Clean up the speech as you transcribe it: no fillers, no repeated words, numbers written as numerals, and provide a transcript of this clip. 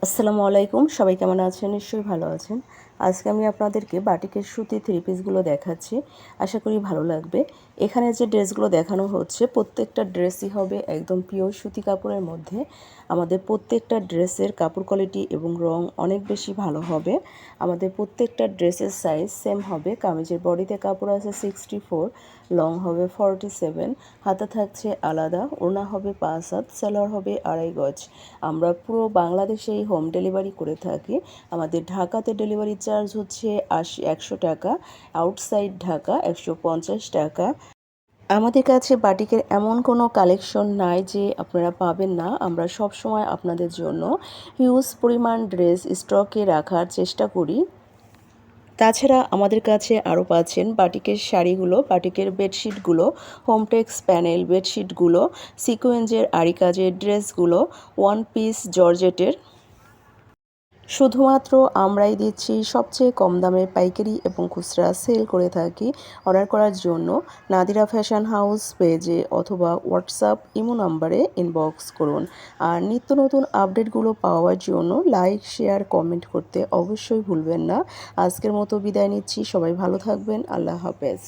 আসসালামু আলাইকুম, সবাই কেমন আছেন? নিশ্চয়ই ভালো আছেন। আজকে আমি আপনাদেরকে বাটিকের সুতি থ্রি পিসগুলো দেখাচ্ছি। আশা করি ভালো লাগবে। এখানে যে ড্রেসগুলো দেখানো হচ্ছে প্রত্যেকটা ড্রেসই হবে একদম পিওর সুতি কাপড়ের মধ্যে। আমাদের প্রত্যেকটা ড্রেসের কাপড় কোয়ালিটি এবং রং অনেক বেশি ভালো হবে। আমাদের প্রত্যেকটা ড্রেসের সাইজ সেম হবে। কামিজের বডিতে কাপড় আছে 64, লং হবে 47, হাতা থাকছে আলাদা, ওড়না হবে 5 হাত, সালোয়ার হবে 2.5 গজ। আমরা পুরো বাংলাদেশেই হোম ডেলিভারি করে থাকি। আমাদের ঢাকাতে ডেলিভারি চার্জ হচ্ছে 100 টাকা, আউটসাইড ঢাকা 150 টাকা। আমাদের কাছে বাটিকের এমন কোনো কালেকশন নাই যে আপনারা পাবেন না। আমরা সব সময় আপনাদের জন্য হিউজ পরিমাণ ড্রেস স্টকে রাখার চেষ্টা করি। তাছাড়া আমাদের কাছে আরও পাচ্ছেন বাটিকের শাড়িগুলো, বাটিকের বেডশিটগুলো, হোমটেক্স প্যানেল বেডশিটগুলো, সিকোয়েন্সের আরি কাজের ড্রেসগুলো, ওয়ান পিস জর্জেটের। শুধুমাত্র আমরাই দিচ্ছি সবচেয়ে কম দামে পাইকারি এবং খুচরা সেল করে থাকি। অর্ডার করার জন্য নাদিরা ফ্যাশন হাউস পেজে অথবা হোয়াটসঅ্যাপ ইমো নাম্বারে ইনবক্স করুন। আর নিত্য নতুন আপডেটগুলো পাওয়ার জন্য লাইক, শেয়ার, কমেন্ট করতে অবশ্যই ভুলবেন না। আজকের মতো বিদায় নিচ্ছি। সবাই ভালো থাকবেন। আল্লাহ হাফেজ।